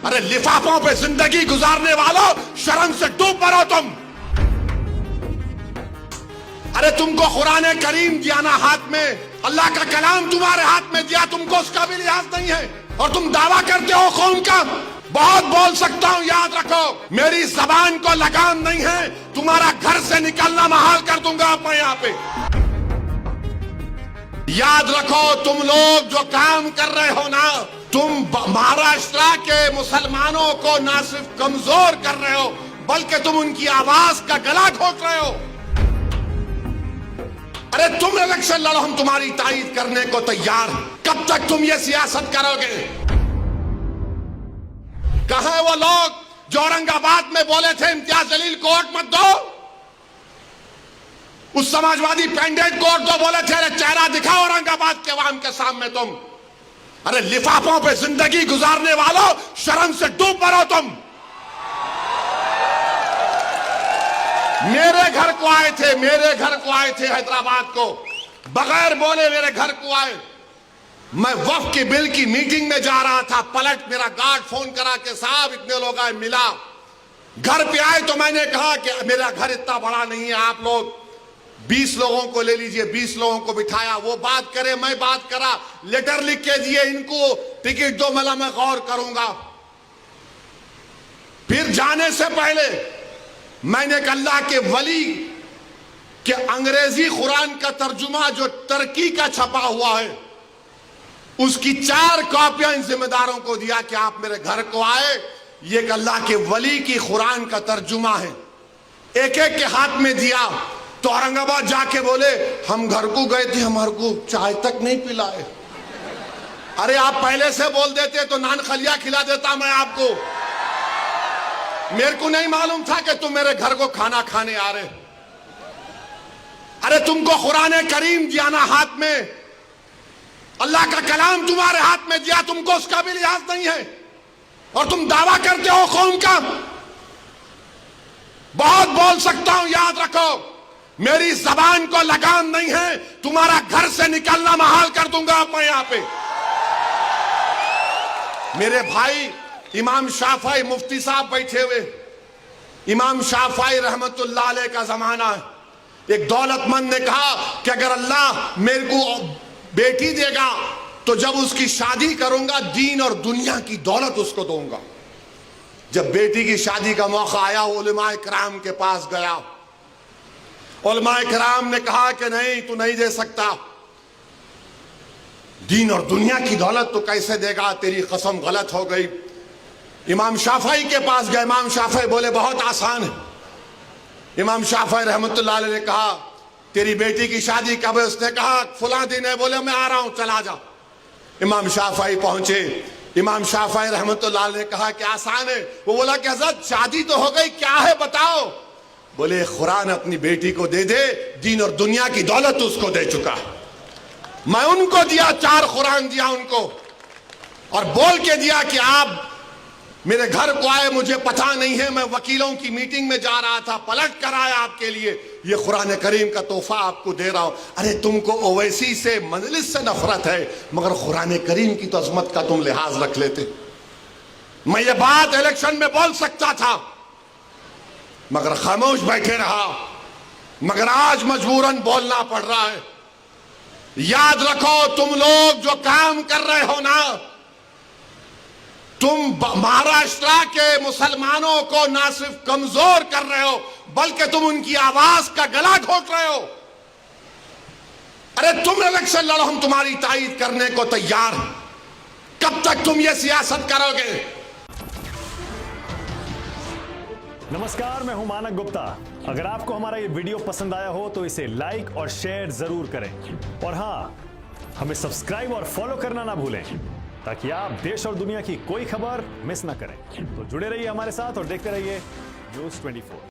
अरे लिफाफों पे जिंदगी गुजारने वालों, शर्म से डूब मरो तुम। अरे तुमको कुरान करीम दिया ना हाथ में, अल्लाह का कलाम तुम्हारे हाथ में दिया, तुमको उसका भी लिहाज नहीं है और तुम दावा करते हो कौम का। बहुत बोल सकता हूं, याद रखो मेरी जबान को लगाम नहीं है, तुम्हारा घर से निकलना महाल कर दूंगा मैं यहां पे। याद रखो तुम लोग जो काम कर रहे हो ना, तुम महाराष्ट्र के मुसलमानों को ना सिर्फ कमजोर कर रहे हो बल्कि तुम उनकी आवाज का गला घोट रहे हो। अरे तुम इलेक्शन लड़ो, हम तुम्हारी तायीद करने को तैयार। कब तक तुम ये सियासत करोगे? कहां है वो लोग जो औरंगाबाद में बोले थे इम्तियाज जलील को वोट मत दो? उस समाजवादी पेंडेंट को तो बोले थे, अरे चेहरा दिखाओ औरंगाबाद के अवाम के सामने तुम। अरे लिफाफों पे जिंदगी गुजारने वालों, शर्म से डूब मरो तुम। मेरे घर को आए थे, मेरे घर को आए थे हैदराबाद को, बगैर बोले मेरे घर को आए। मैं वक्फ के बिल की मीटिंग में जा रहा था, पलट मेरा गार्ड फोन करा के साहब इतने लोग आए, मिला। घर पे आए तो मैंने कहा कि मेरा घर इतना बड़ा नहीं है, आप लोग 20 लोगों को ले लीजिए। 20 लोगों को बिठाया, वो बात करे, मैं बात करा, लेटर लिख के दिए, इनको टिकट दो, मला मैं गौर करूंगा। फिर जाने से पहले मैंने एक अल्लाह के वली के अंग्रेजी कुरान का तर्जुमा जो टर्की का छपा हुआ है, उसकी 4 कॉपियां इन जिम्मेदारों को दिया कि आप मेरे घर को आए, ये एक अल्लाह के वली की कुरान का तर्जुमा है। एक एक के हाथ में दिया तो औरंगाबाद जाके बोले हम घर को गए थे, हमारे को चाय तक नहीं पिलाए। अरे आप पहले से बोल देते तो नान खलिया खिला देता मैं आपको। मेरे को नहीं मालूम था कि तुम मेरे घर को खाना खाने आ रहे। अरे तुमको कुरान करीम दिया ना हाथ में, अल्लाह का कलाम तुम्हारे हाथ में दिया, तुमको उसका भी लिहाज नहीं है और तुम दावा करते हो कौम का। बहुत बोल सकता हूं, याद रखो मेरी जबान को लगाम नहीं है, तुम्हारा घर से निकलना महाल कर दूंगा मैं यहां पे। मेरे भाई इमाम शाफई मुफ्ती साहब बैठे हुए, इमाम शाफई रहमतुल्लाह अलैह का जमाना है। एक दौलतमंद ने कहा कि अगर अल्लाह मेरे को बेटी देगा तो जब उसकी शादी करूंगा दीन और दुनिया की दौलत उसको दूंगा। जब बेटी की शादी का मौका आया, उलमाए किराम के पास गया। उलमाए किराम ने कहा कि नहीं, तू नहीं दे सकता, दीन और दुनिया की दौलत तो कैसे देगा, तेरी कसम गलत हो गई। इमाम शाफई के पास गए, इमाम शाफई बोले बहुत आसान है। इमाम शाफई रहमतुल्लाह अलैह ने कहा तेरी बेटी की शादी कब है? उसने कहा फुला दिन है। बोले मैं आ रहा हूं, चला जा। इमाम शाफई पहुंचे, इमाम शाफई रहमतुल्लाह अलैह ने कहा कि आसान है। वो बोला कि हज़रत शादी तो हो गई, क्या है बताओ? बोले कुरान अपनी बेटी को दे दे, दीन और दुनिया की दौलत उसको दे चुका। मैं उनको दिया, 4 कुरान दिया उनको और बोल के दिया कि आप मेरे घर को आए, मुझे पता नहीं है, मैं वकीलों की मीटिंग में जा रहा था, पलट कर आया आपके लिए, ये कुरान करीम का तोहफा आपको दे रहा हूं। अरे तुमको ओवैसी से मजलिस से नफरत है, मगर कुरान करीम की तो अजमत का तुम लिहाज रख लेते। मैं ये बात इलेक्शन में बोल सकता था मगर खामोश बैठे रहा, मगर आज मजबूरन बोलना पड़ रहा है। याद रखो तुम लोग जो काम कर रहे हो ना, तुम महाराष्ट्र के मुसलमानों को ना सिर्फ कमजोर कर रहे हो बल्कि तुम उनकी आवाज का गला घोट रहे हो। अरे तुम इलेक्शन लड़ो, हम तुम्हारी तायीद करने को तैयार। कब तक तुम ये सियासत करोगे? नमस्कार, मैं हूं मानक गुप्ता। अगर आपको हमारा ये वीडियो पसंद आया हो तो इसे लाइक और शेयर जरूर करें और हां, हमें सब्सक्राइब और फॉलो करना ना भूलें ताकि आप देश और दुनिया की कोई खबर मिस ना करें। तो जुड़े रहिए हमारे साथ और देखते रहिए न्यूज़ 24।